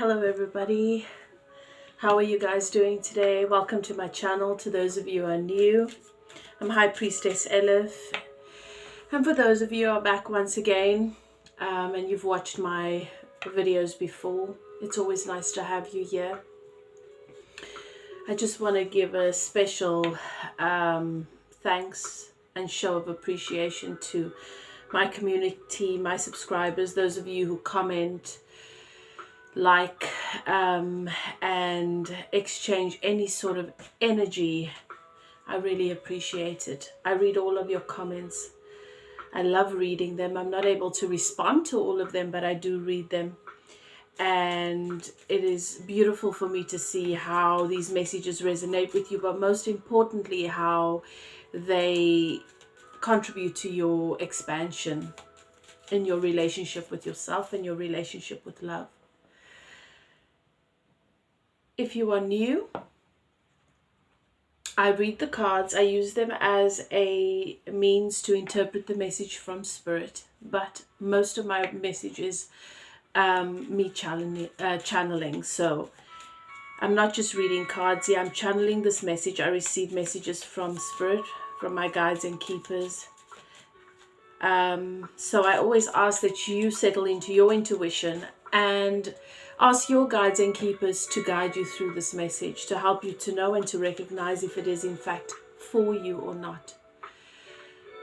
Hello everybody, how are you guys doing today? Welcome to my channel. To those of you who are new, I'm High Priestess Elif, and for those of you who are back once again and you've watched my videos before, it's always nice to have you here. I just want to give a special thanks and show of appreciation to my community, my subscribers, those of you who comment, like and exchange any sort of energy. I really appreciate it. I read all of your comments. I love reading them. I'm not able to respond to all of them, but I do read them, and it is beautiful for me to see how these messages resonate with you, but most importantly how they contribute to your expansion in your relationship with yourself and your relationship with love. If you are new, I read the cards. I use them as a means to interpret the message from spirit, but most of my message is me channeling. So I'm not just reading cards here, I'm channeling this message. I receive messages from spirit, from my guides and keepers. So I always ask that you settle into your intuition and ask your guides and keepers to guide you through this message, to help you to know and to recognize if it is in fact for you or not.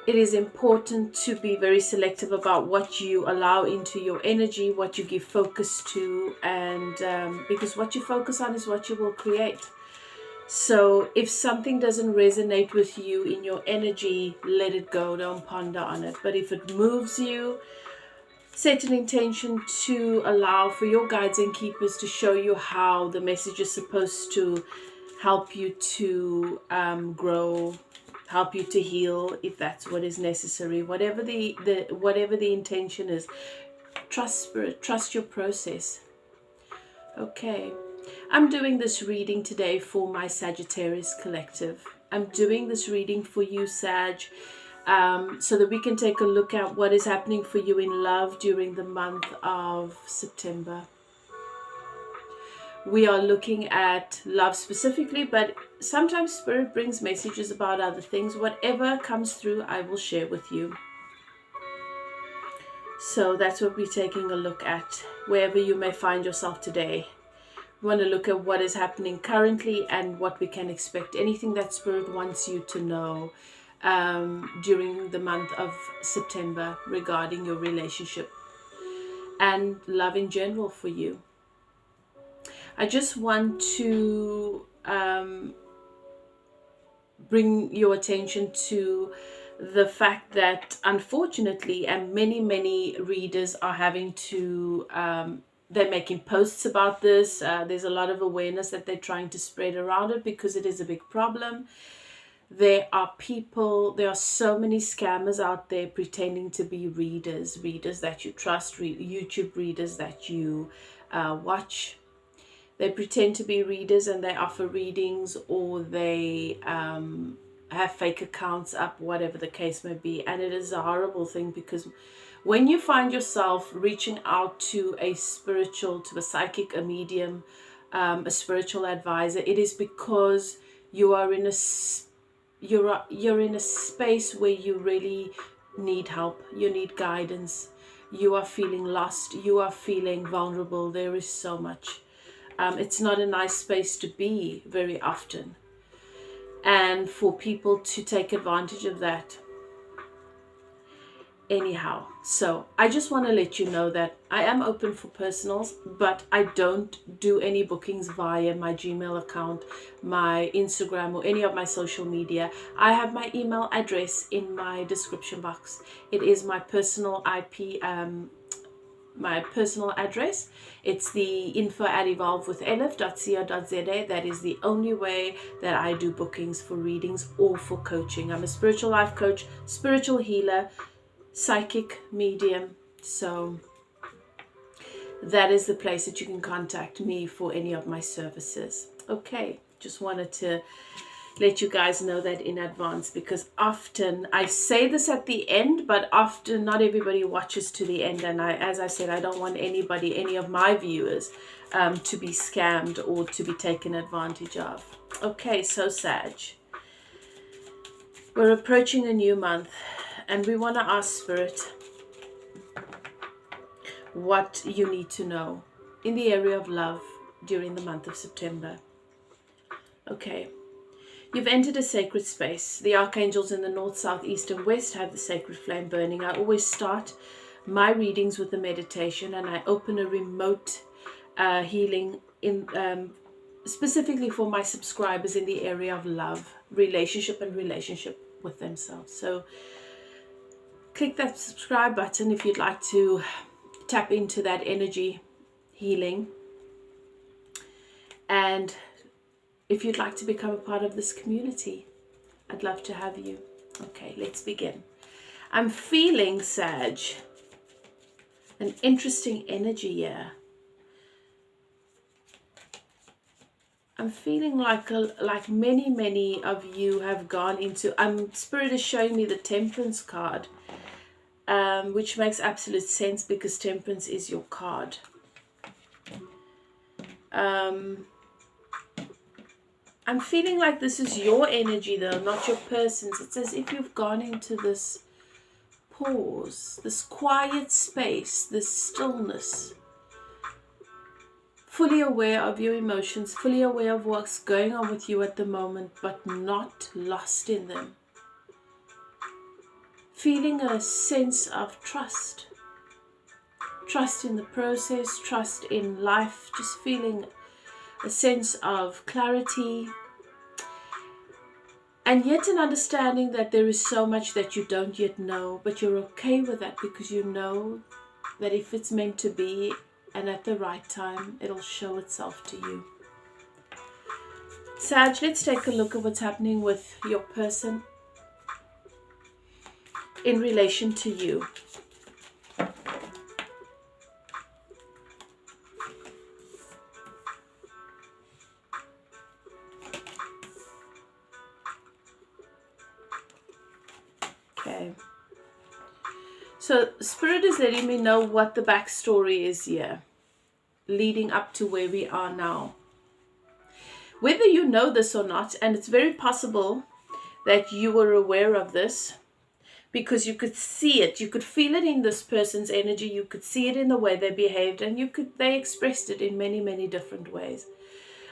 It is important to be very selective about what you allow into your energy, what you give focus to, and because what you focus on is what you will create. So if something doesn't resonate with you in your energy, let it go, don't ponder on it. But if it moves you, set an intention to allow for your guides and keepers to show you how the message is supposed to help you to grow, help you to heal, if that's what is necessary. Whatever the intention is, trust spirit, trust your process. Okay, I'm doing this reading today for my Sagittarius collective. I'm doing this reading for you, Sag, so that we can take a look at what is happening for you in love during the month of September. We are looking at love specifically, but sometimes Spirit brings messages about other things. Whatever comes through, I will share with you. So that's what we're taking a look at, wherever you may find yourself today. We want to look at what is happening currently and what we can expect. Anything that Spirit wants you to know during the month of September regarding your relationship and love in general for you. I just want to bring your attention to the fact that unfortunately, and many readers are having to they're making posts about this. There's a lot of awareness that they're trying to spread around it because it is a big problem. There are so many scammers out there pretending to be readers that you trust, YouTube readers that you watch. They pretend to be readers and they offer readings, or they have fake accounts up, whatever the case may be. And it is a horrible thing, because when you find yourself reaching out to a psychic, a medium, a spiritual advisor, it is because you are in you're in a space where you really need help, you need guidance, you are feeling lost, you are feeling vulnerable. There is so much. It's not a nice space to be very often, and for people to take advantage of that. Anyhow, so I just want to let you know that I am open for personals, but I don't do any bookings via my Gmail account, my Instagram, or any of my social media. I have my email address in my description box. It is my personal my personal address. It's the info@evolvewithelif.co.za. That is the only way that I do bookings for readings or for coaching. I'm a spiritual life coach, spiritual healer, psychic medium. So that is the place that you can contact me for any of my services. Okay, just wanted to let you guys know that in advance, because often I say this at the end, but often not everybody watches to the end. And as I said, I don't want anybody, any of my viewers, to be scammed or to be taken advantage of. Okay, so Sag, we're approaching a new month, and we want to ask Spirit what you need to know in the area of love during the month of September. Okay. You've entered a sacred space. The archangels in the north, south, east, and west have the sacred flame burning. I always start my readings with a meditation, and I open a remote healing in specifically for my subscribers in the area of love, relationship, and relationship with themselves. So click that subscribe button if you'd like to tap into that energy healing. And if you'd like to become a part of this community, I'd love to have you. Okay, let's begin. I'm feeling, Sag, an interesting energy here. I'm feeling like many of you have gone into, Spirit is showing me the Temperance card, which makes absolute sense because Temperance is your card. I'm feeling like this is your energy though, not your person's. It's as if you've gone into this pause, this quiet space, this stillness. Fully aware of your emotions, fully aware of what's going on with you at the moment, but not lost in them. Feeling a sense of trust. Trust in the process, trust in life, just feeling a sense of clarity, and yet an understanding that there is so much that you don't yet know, but you're okay with that because you know that if it's meant to be and at the right time, it'll show itself to you. Sag, let's take a look at what's happening with your person in relation to you. Okay, so Spirit is letting me know what the backstory is here, leading up to where we are now. Whether you know this or not, and it's very possible that you were aware of this because you could see it, you could feel it in this person's energy, you could see it in the way they behaved, and they expressed it in many different ways.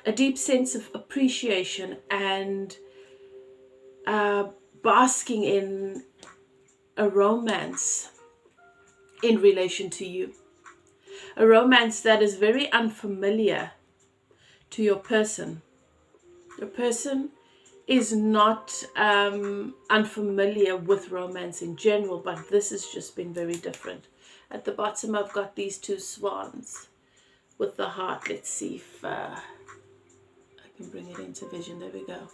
A deep sense of appreciation and basking in a romance in relation to you. A romance that is very unfamiliar to your person. Your person is not unfamiliar with romance in general, but this has just been very different. At the bottom I've got these two swans with the heart. Let's see if I can bring it into vision. There we go.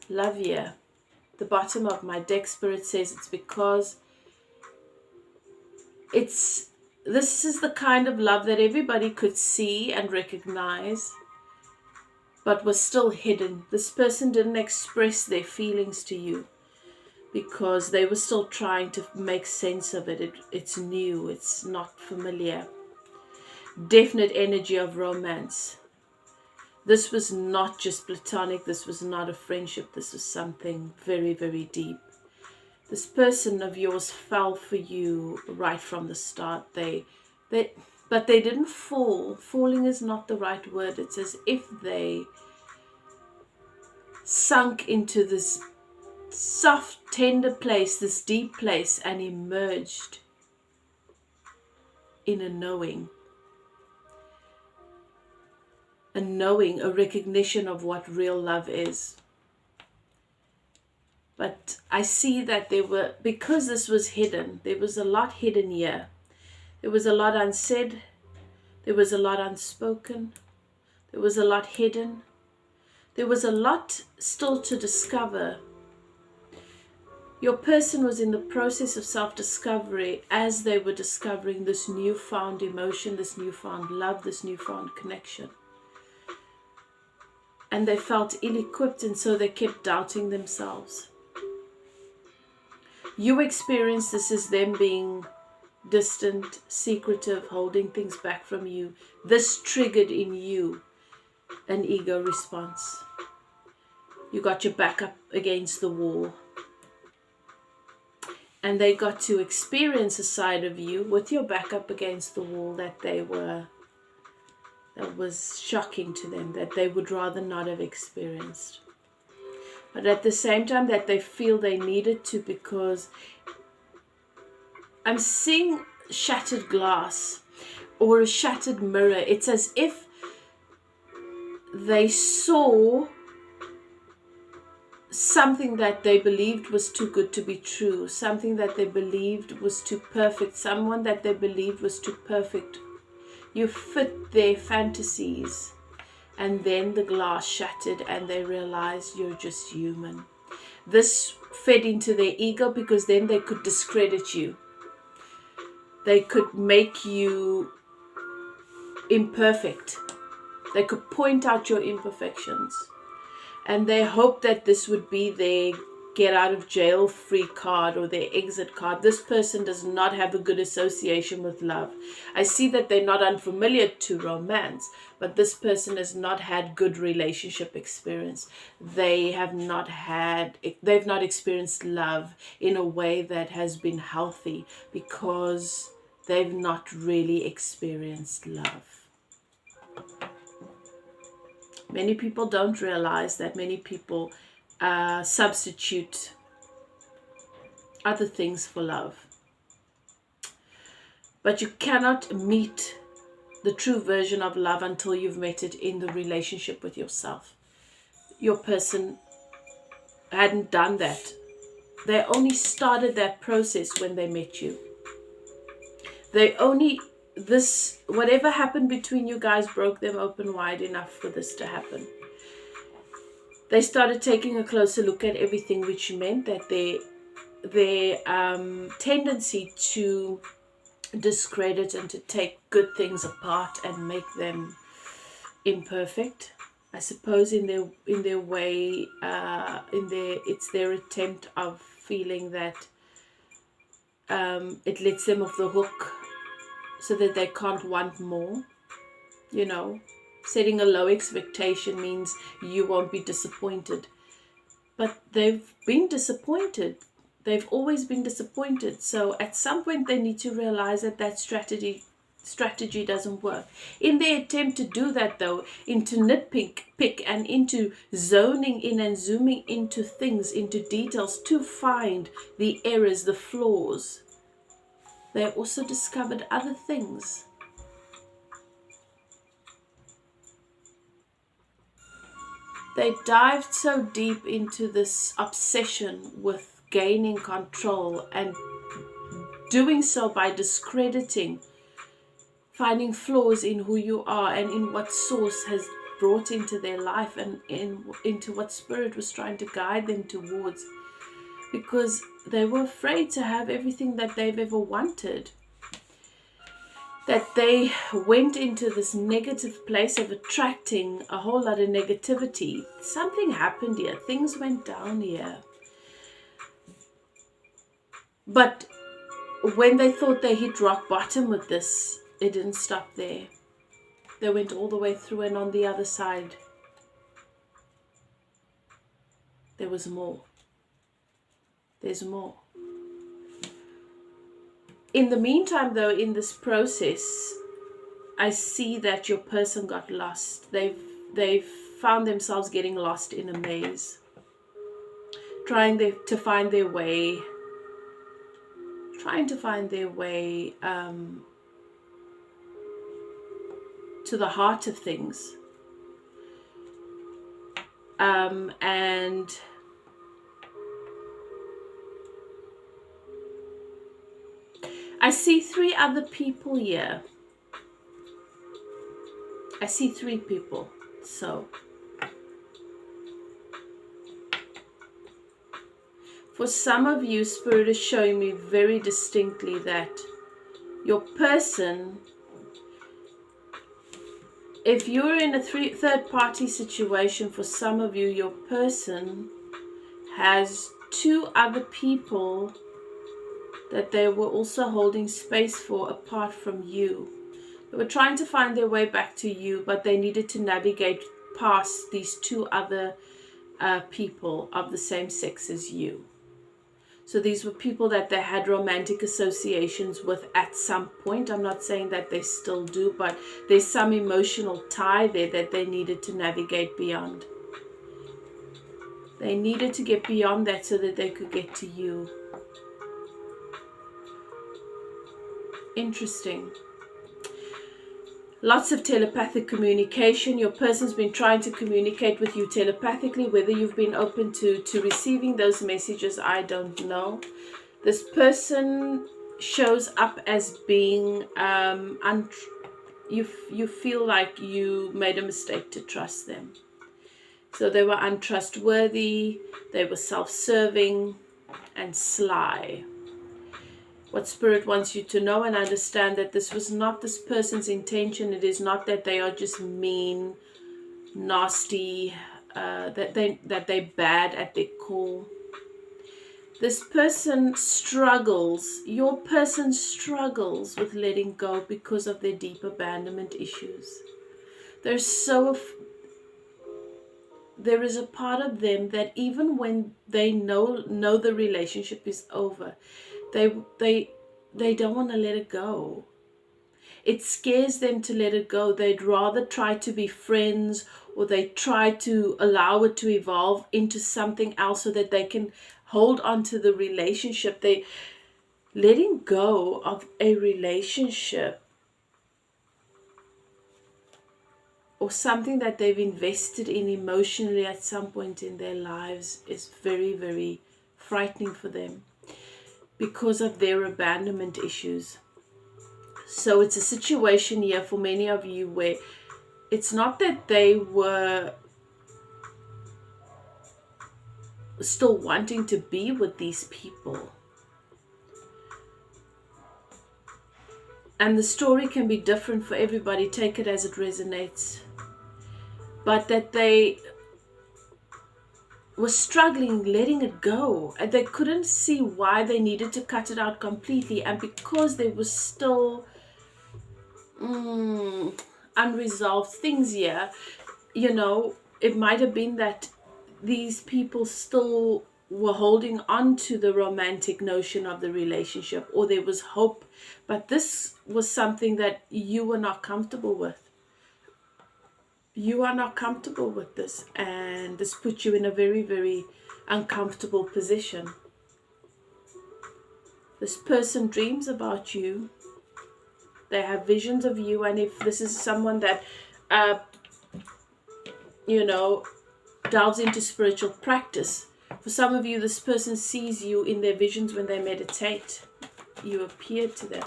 Love here. The bottom of my deck, Spirit says it's because this is the kind of love that everybody could see and recognize, but was still hidden. This person didn't express their feelings to you because they were still trying to make sense of it. It's new, it's not familiar. Definite energy of romance. This was not just platonic, this was not a friendship, this was something very deep. This person of yours fell for you right from the start. But they didn't fall. Falling is not the right word. It's as if they sunk into this soft, tender place, this deep place, and emerged in a knowing. A knowing, a recognition of what real love is. But I see that because this was hidden, there was a lot hidden here. There was a lot unsaid. There was a lot unspoken. There was a lot hidden. There was a lot still to discover. Your person was in the process of self-discovery as they were discovering this newfound emotion, this newfound love, this newfound connection. and they felt ill-equipped, and so they kept doubting themselves. You experienced this as them being distant, secretive, holding things back from you. This triggered in you an ego response. You got your back up against the wall. And they got to experience a side of you with your back up against the wall that was shocking to them, that they would rather not have experienced. But at the same time that they feel they needed to, because I'm seeing shattered glass or a shattered mirror. It's as if they saw something that they believed was too good to be true, something that they believed was too perfect, someone that they believed was too perfect. You fit their fantasies, and then the glass shattered and they realized you're just human. This fed into their ego, because then they could discredit you. They could make you imperfect. They could point out your imperfections. And they hoped that this would be their get out of jail free card or their exit card. This person does not have a good association with love. I see that they're not unfamiliar to romance, but this person has not had good relationship experience. They've not experienced love in a way that has been healthy, because they've not really experienced love. Many people don't realize that many people substitute other things for love. But you cannot meet the true version of love until you've met it in the relationship with yourself. Your person hadn't done that. They only started that process when they met you. Whatever happened between you guys broke them open wide enough for this to happen. They started taking a closer look at everything, which meant that their tendency to discredit and to take good things apart and make them imperfect, I suppose, in their way, it's their attempt of feeling that it lets them off the hook, so that they can't want more. Setting a low expectation means you won't be disappointed. But they've been disappointed. They've always been disappointed. So at some point they need to realize that strategy doesn't work. In their attempt to do that, though, into nitpick and into zoning in and zooming into things, into details, to find the errors, the flaws, they also discovered other things. They dived so deep into this obsession with gaining control, and doing so by discrediting, finding flaws in who you are and in what source has brought into their life, and into what spirit was trying to guide them towards. Because they were afraid to have everything that they've ever wanted. That they went into this negative place of attracting a whole lot of negativity. Something happened here. Things went down here. But when they thought they hit rock bottom with this, it didn't stop there. They went all the way through, and on the other side, there was more. There's more. In the meantime, though, in this process, I see that your person got lost. They've found themselves getting lost in a maze, trying to find their way to the heart of things. And I see 3 other people here. I see 3 people. So for some of you, Spirit is showing me very distinctly that your person if you're in a third-party situation, for some of you, your person has two other people that they were also holding space for apart from you. They were trying to find their way back to you, but they needed to navigate past these two other people of the same sex as you. So these were people that they had romantic associations with at some point. I'm not saying that they still do, but there's some emotional tie there that they needed to navigate beyond. They needed to get beyond that so that they could get to you. Interesting. Lots of telepathic communication. Your person's been trying to communicate with you telepathically. Whether you've been open to receiving those messages, I don't know. This person shows up as being, you feel like you made a mistake to trust them. So they were untrustworthy, they were self-serving and sly. What Spirit wants you to know and understand that this was not this person's intention. It is not that they are just mean, nasty, that they're bad at their core. This person struggles, your person struggles with letting go because of their deep abandonment issues. There is a part of them that even when they know the relationship is over, they don't want to let it go. It scares them to let it go. They'd rather try to be friends, or they try to allow it to evolve into something else so that they can hold on to the relationship. They letting go of a relationship or something that they've invested in emotionally at some point in their lives is very, very frightening for them, because of their abandonment issues. So it's a situation here for many of you where it's not that they were still wanting to be with these people. And the story can be different for everybody, take it as it resonates. But that they were struggling letting it go, and they couldn't see why they needed to cut it out completely. And because there was still unresolved things here, it might have been that these people still were holding on to the romantic notion of the relationship, or there was hope, but this was something that you were not comfortable with. You are not comfortable with this, and this puts you in a very, very uncomfortable position. This person dreams about you. They have visions of you, and if this is someone that, delves into spiritual practice, for some of you, this person sees you in their visions when they meditate. You appear to them.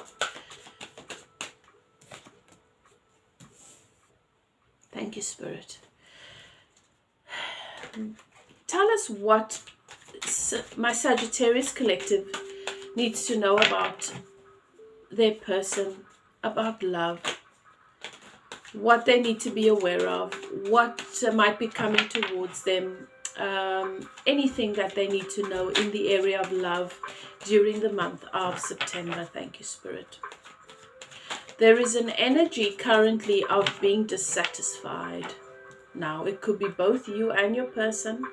Thank you, Spirit. Tell us what my Sagittarius collective needs to know about their person, about love, what they need to be aware of, what might be coming towards them, anything that they need to know in the area of love during the month of September. Thank you, Spirit. There is an energy currently of being dissatisfied. Now, it could be both you and your person.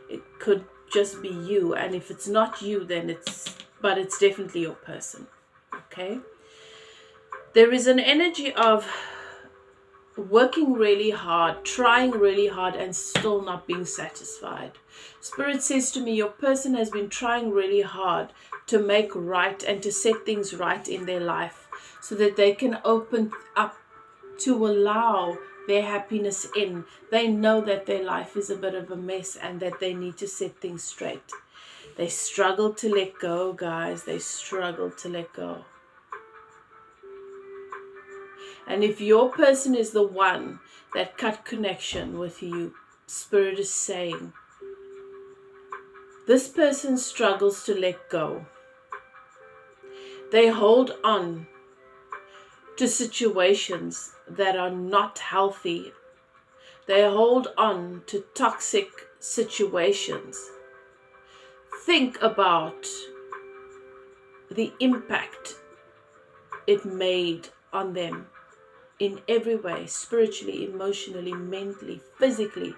It could just be you. And if it's not you, then it's definitely your person. Okay? There is an energy of working really hard, trying really hard, and still not being satisfied. Spirit says to me, your person has been trying really hard to make right and to set things right in their life, so that they can open up to allow their happiness in. They know that their life is a bit of a mess and that they need to set things straight. They struggle to let go, guys. They struggle to let go. And if your person is the one that cut connection with you, Spirit is saying, this person struggles to let go. They hold on to situations that are not healthy. They hold on to toxic situations. Think about the impact it made on them in every way, spiritually, emotionally, mentally, physically,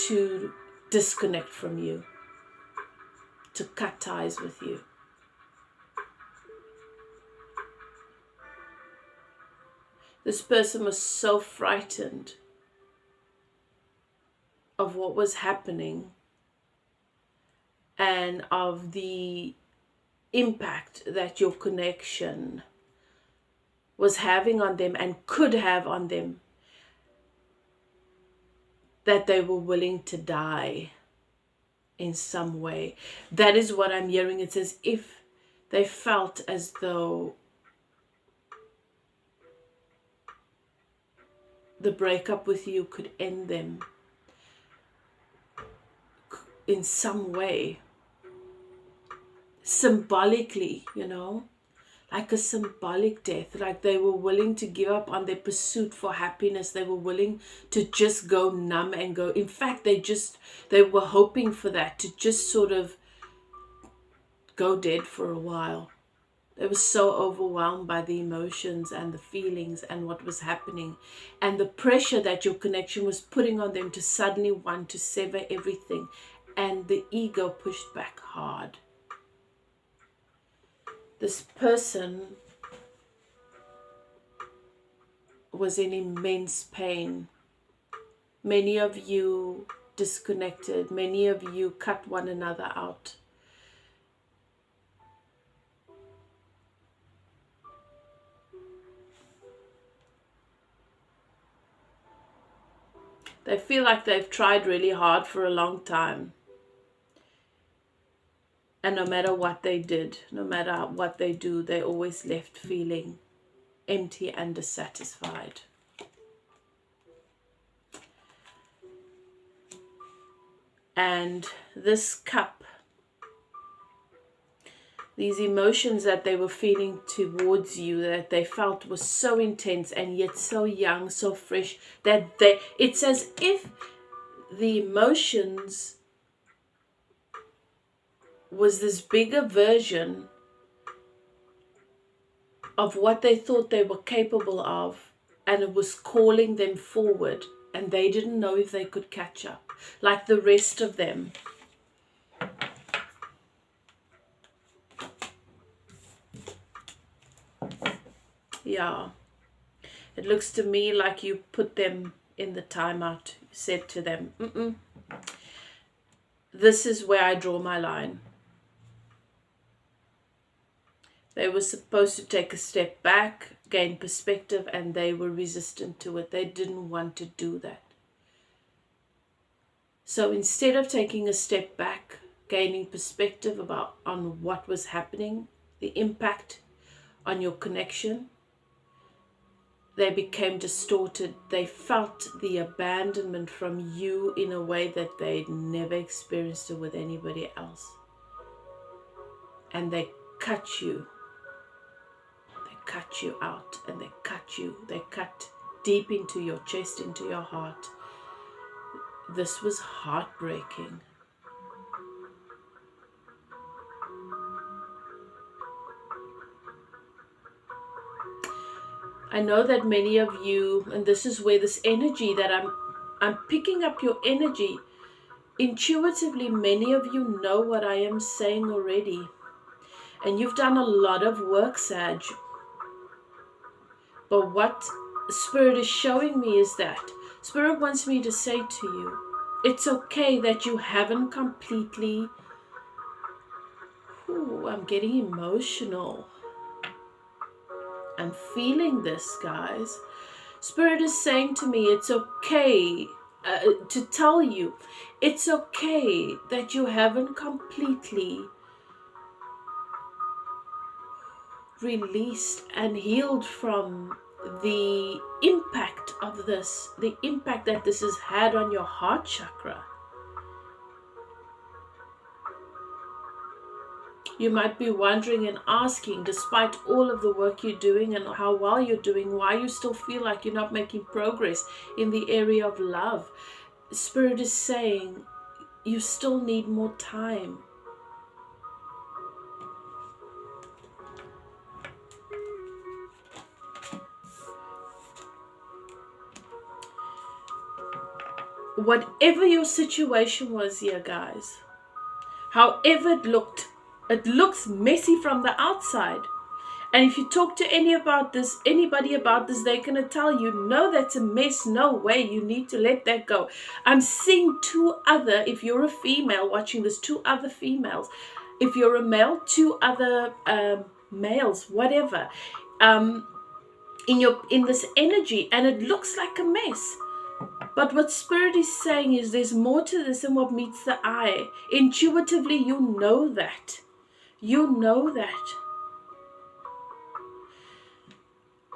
to disconnect from you, to cut ties with you. This person was so frightened of what was happening and of the impact that your connection was having on them and could have on them, that they were willing to die in some way. That is what I'm hearing. It's as if they felt as though the breakup with you could end them in some way, symbolically, like a symbolic death. Like they were willing to give up on their pursuit for happiness. They were willing to just go numb and go. In fact, they were hoping for that, to just sort of go dead for a while. They were so overwhelmed by the emotions and the feelings and what was happening and the pressure that your connection was putting on them to suddenly want to sever everything. And the ego pushed back hard. This person was in immense pain. Many of you disconnected. Many of you cut one another out. They feel like they've tried really hard for a long time. And no matter what they did, no matter what they do, they always left feeling empty and dissatisfied. And this cup, these emotions that they were feeling towards you, that they felt was so intense and yet so young, so fresh, that it's as if the emotions was this bigger version of what they thought they were capable of, and it was calling them forward, and they didn't know if they could catch up like the rest of them. Yeah, it looks to me like you put them in the timeout. You said to them, this is where I draw my line. They were supposed to take a step back, gain perspective, and they were resistant to it. They didn't want to do that. So instead of taking a step back, gaining perspective on what was happening, the impact on your connection, they became distorted. They felt the abandonment from you in a way that they'd never experienced it with anybody else. And they cut you. They cut you out, and they cut you. They cut deep into your chest, into your heart. This was heartbreaking. I know that many of you, and this is where this energy that I'm picking up your energy. Intuitively, many of you know what I am saying already. And you've done a lot of work, Sag. But what Spirit is showing me is that Spirit wants me to say to you, it's okay that you haven't completely... Ooh, I'm getting emotional. I'm feeling this, guys. Spirit is saying to me, it's okay to tell you, it's okay that you haven't completely released and healed from the impact of this, the impact that this has had on your heart chakra. You might be wondering and asking, despite all of the work you're doing and how well you're doing, why you still feel like you're not making progress in the area of love. Spirit is saying you still need more time. Whatever your situation was here, guys, however it looks messy from the outside. And if you talk to anybody about this, they're going to tell you, no, that's a mess. No way. You need to let that go. I'm seeing if you're a female watching this, 2 other females. If you're a male, 2 other males, whatever, in this energy, and it looks like a mess. But what Spirit is saying is there's more to this than what meets the eye. Intuitively, you know that. You know that.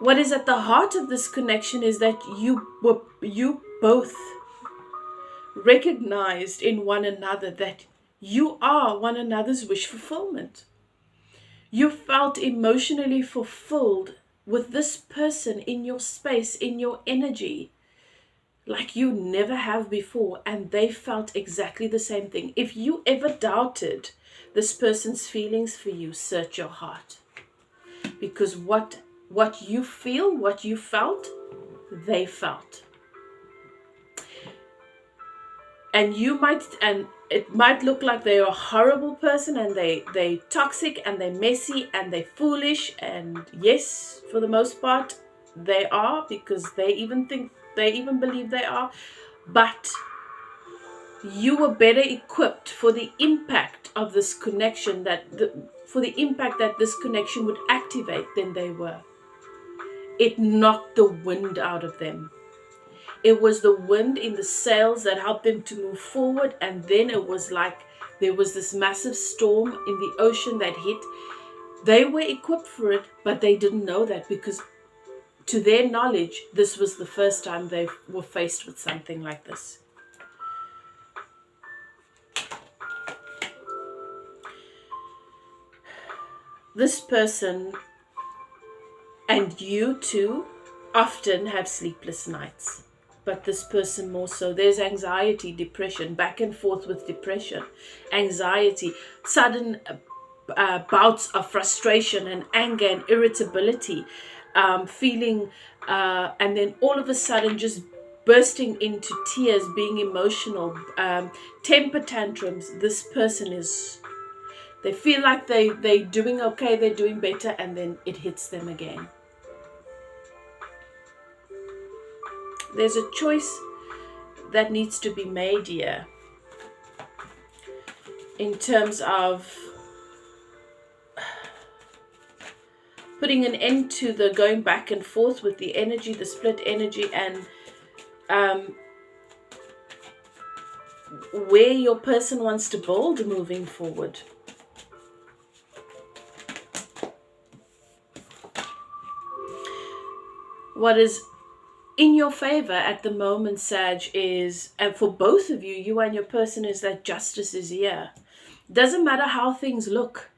What is at the heart of this connection is that you both recognized in one another that you are one another's wish fulfillment. You felt emotionally fulfilled with this person in your space, in your energy, like you never have before, and they felt exactly the same thing. If you ever doubted this person's feelings for you, search your heart. Because what you feel, what you felt, they felt. And it might look like they're a horrible person, and they're toxic, and they're messy, and they're foolish, and yes, for the most part, they are, because they even believe they are. But you were better equipped for the impact of this connection, for the impact that this connection would activate than they were. It knocked the wind out of them. It was the wind in the sails that helped them to move forward, and then it was like there was this massive storm in the ocean that hit. They were equipped for it, but they didn't know that, because to their knowledge, this was the first time they were faced with something like this. This person and you too often have sleepless nights, but this person more so. There's anxiety, depression, back and forth with depression, anxiety, sudden bouts of frustration and anger and irritability, feeling, and then all of a sudden just bursting into tears, being emotional, temper tantrums. This person they feel like they're doing okay, they're doing better, and then it hits them again. There's a choice that needs to be made here in terms of putting an end to the going back and forth with the energy, the split energy, and where your person wants to build moving forward. What is in your favor at the moment, Sag, is, and for both of you, you and your person, is that justice is here. Doesn't matter how things look.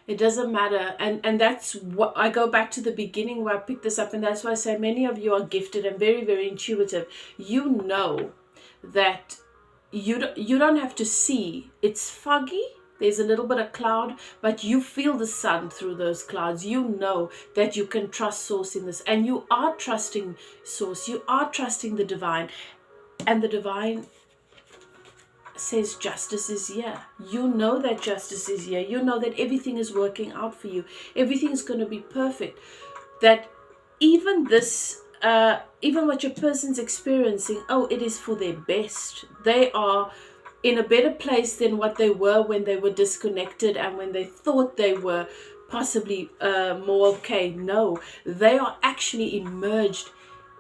It doesn't matter. And that's what I go back to the beginning where I picked this up. And that's why I say many of you are gifted and very, very intuitive. You know that you don't have to see. It's foggy. There's a little bit of cloud, but you feel the sun through those clouds. You know that you can trust Source in this, and you are trusting Source. You are trusting the divine, and the divine says justice is here. You know that justice is here. You know that everything is working out for you. Everything is going to be perfect. That even this, even what your person's experiencing, it is for their best. They are in a better place than what they were when they were disconnected and when they thought they were possibly more okay. No, they are actually immersed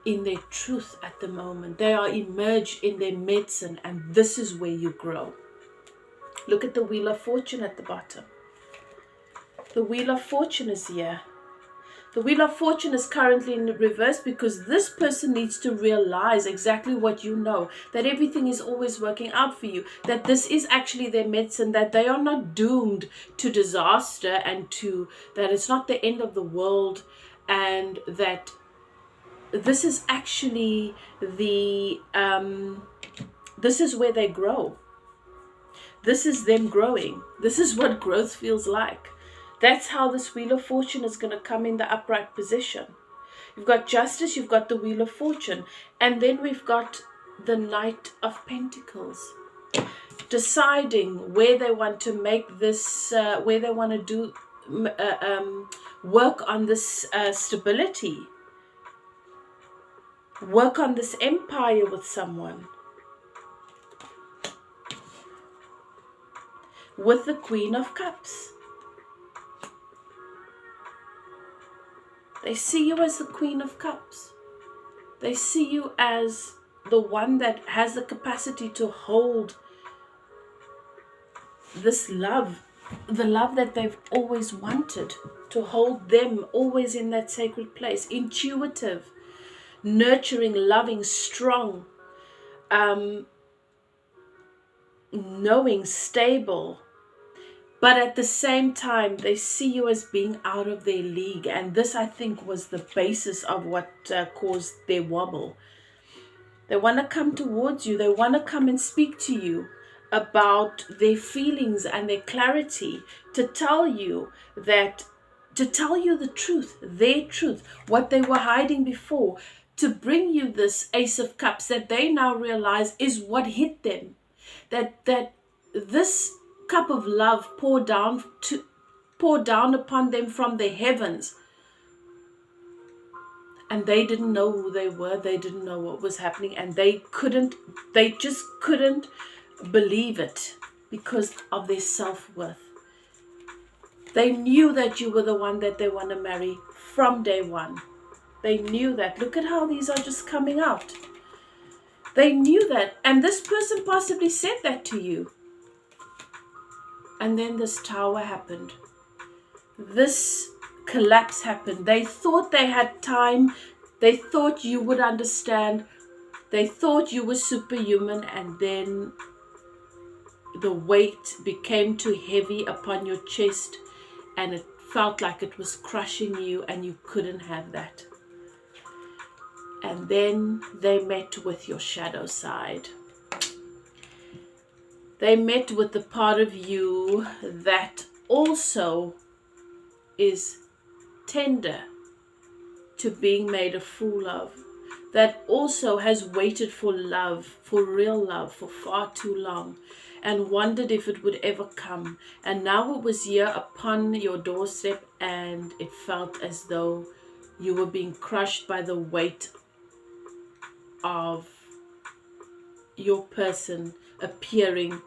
in their truth at the moment. They are immersed in their medicine, and this is where you grow. Look at the Wheel of Fortune at the bottom. The Wheel of Fortune is here. The Wheel of Fortune is currently in reverse because this person needs to realize exactly what you know, that everything is always working out for you, that this is actually their medicine, that they are not doomed to disaster, and that it's not the end of the world, and that this is actually this is where they grow. This is them growing. This is what growth feels like. That's how this Wheel of Fortune is going to come in the upright position. You've got Justice, you've got the Wheel of Fortune, and then we've got the Knight of Pentacles. Deciding where they want to make this, where they want to do work on this stability, work on this empire with someone. With the Queen of Cups. They see you as the Queen of Cups. They see you as the one that has the capacity to hold this love, the love that they've always wanted, to hold them always in that sacred place, intuitive, nurturing, loving, strong, knowing, stable. But at the same time, they see you as being out of their league. And this, I think, was the basis of what caused their wobble. They want to come towards you. They want to come and speak to you about their feelings and their clarity, to tell you the truth, their truth, what they were hiding before, to bring you this Ace of Cups that they now realize is what hit them. That this cup of love poured down upon them from the heavens, and they didn't know who they were. They didn't know what was happening, and they just couldn't believe it because of their self-worth. They knew that you were the one that they want to marry from day one. They knew that. Look at how these are just coming out. They knew that, and this person possibly said that to you. And then this tower happened. This collapse happened. They thought they had time. They thought you would understand. They thought you were superhuman, and then the weight became too heavy upon your chest, and it felt like it was crushing you, and you couldn't have that. And then they met with your shadow side. They met with the part of you that also is tender to being made a fool of, that also has waited for love, for real love, for far too long, and wondered if it would ever come. And now it was here upon your doorstep, and it felt as though you were being crushed by the weight of your person appearing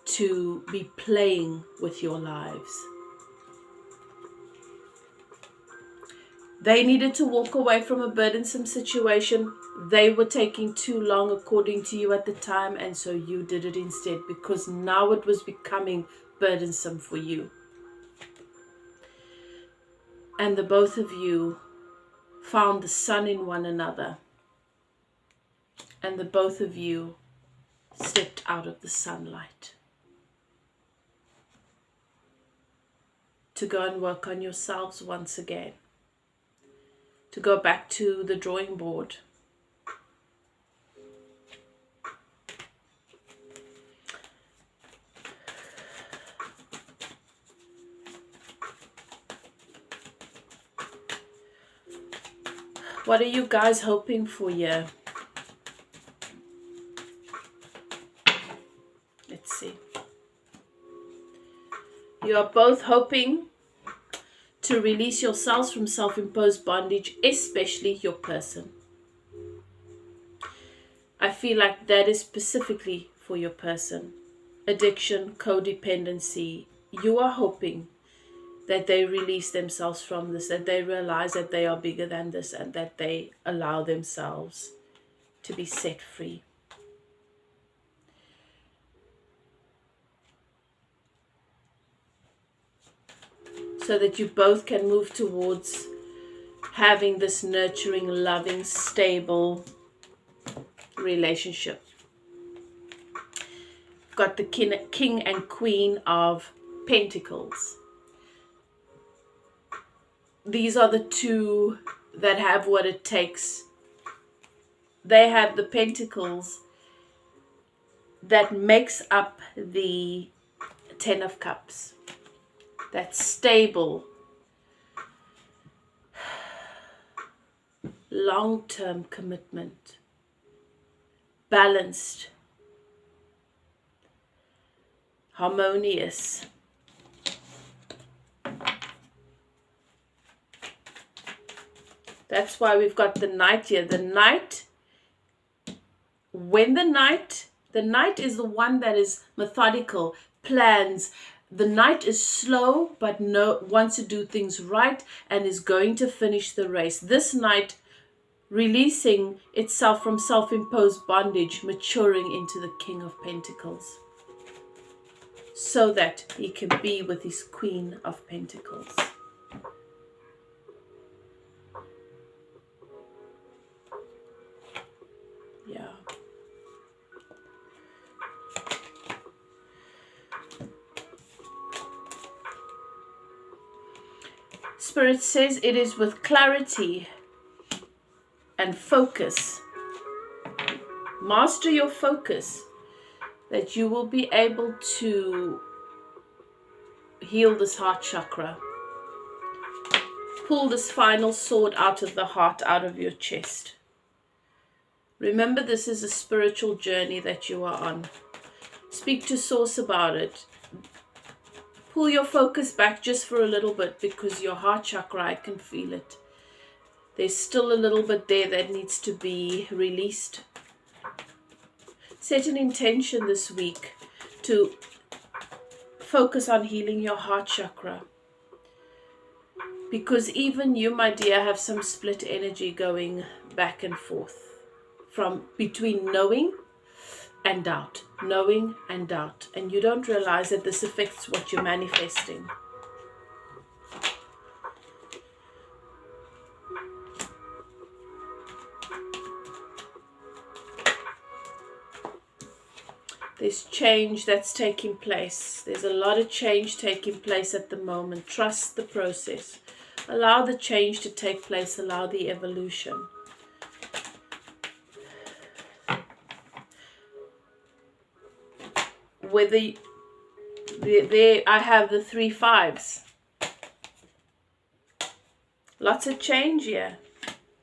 to be playing with your lives. They needed to walk away from a burdensome situation. They were taking too long according to you at the time, and so you did it instead, because now it was becoming burdensome for you. And the both of you found the sun in one another, and the both of you stepped out of the sunlight to go and work on yourselves once again, to go back to the drawing board. What are you guys hoping for here? Let's see. You are both hoping to release yourselves from self-imposed bondage, especially your person. I feel like that is specifically for your person. Addiction, codependency. You are hoping that they release themselves from this, that they realize that they are bigger than this, and that they allow themselves to be set free. So that you both can move towards having this nurturing, loving, stable relationship. Got the King and Queen of Pentacles. These are the two that have what it takes. They have the Pentacles that makes up the Ten of Cups. That's stable, long-term commitment, balanced, harmonious. That's why we've got the Knight here. The Knight, when the Knight is the one that is methodical, plans. The Knight is slow, but wants to do things right and is going to finish the race. This Knight releasing itself from self-imposed bondage, maturing into the King of Pentacles, so that he can be with his Queen of Pentacles. Yeah. Spirit says it is with clarity and focus. Master your focus, that you will be able to heal this heart chakra. Pull this final sword out of the heart, out of your chest. Remember, this is a spiritual journey that you are on. Speak to Source about it. Pull your focus back just for a little bit, because your heart chakra, I can feel it. There's still a little bit there that needs to be released. Set an intention this week to focus on healing your heart chakra. Because even you, my dear, have some split energy going back and forth. From between knowing and doubt, knowing and doubt. And you don't realize that this affects what you're manifesting. There's change that's taking place. There's a lot of change taking place at the moment. Trust the process. Allow the change to take place. Allow the evolution. Whether I have the 3 5s. Lots of change here.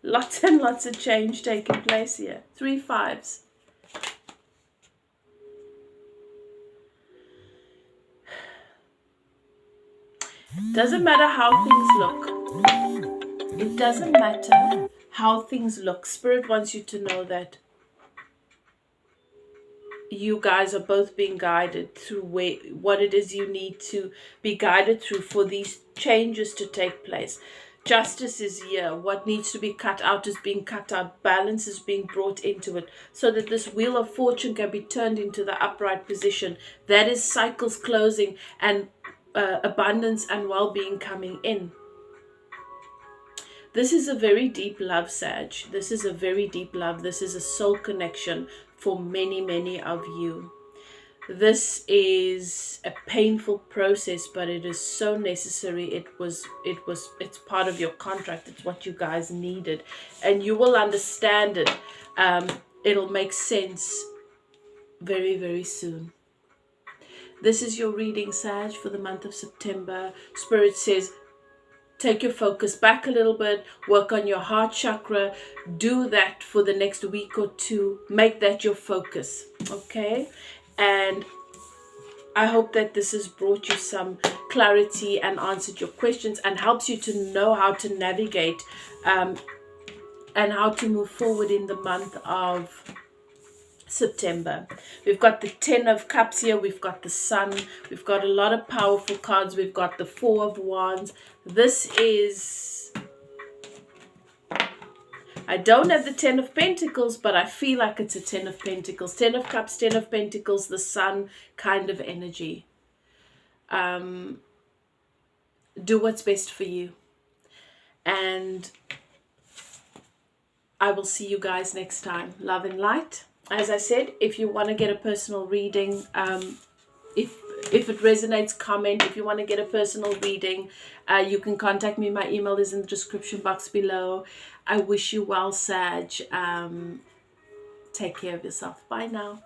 Lots and lots of change taking place here. 3 5s. Doesn't matter how things look. It doesn't matter how things look. Spirit wants you to know that you guys are both being guided through what it is you need to be guided through for these changes to take place. Justice is here. What needs to be cut out is being cut out. Balance is being brought into it, so that this wheel of fortune can be turned into the upright position. That is cycles closing and abundance and well-being coming in. This is a very deep love, Sag. This is a very deep love. This is a soul connection for many, many of you. This is a painful process, but it is so necessary. It's part of your contract. It's what you guys needed, and you will understand it. It'll make sense very, very soon. This is your reading, Sag, for the month of September. Spirit says, take your focus back a little bit, work on your heart chakra, do that for the next week or two, make that your focus, okay? And I hope that this has brought you some clarity and answered your questions and helps you to know how to navigate and how to move forward in the month of September. We've got the 10 of Cups here. We've got the Sun. We've got a lot of powerful cards. We've got the 4 of Wands. This is... I don't have the 10 of Pentacles, but I feel like it's a 10 of Pentacles. 10 of Cups, 10 of Pentacles, the Sun kind of energy. Do what's best for you. And I will see you guys next time. Love and light. As I said, if you want to get a personal reading, if it resonates, comment. If you want to get a personal reading, you can contact me. My email is in the description box below. I wish you well, Sag. Take care of yourself. Bye now.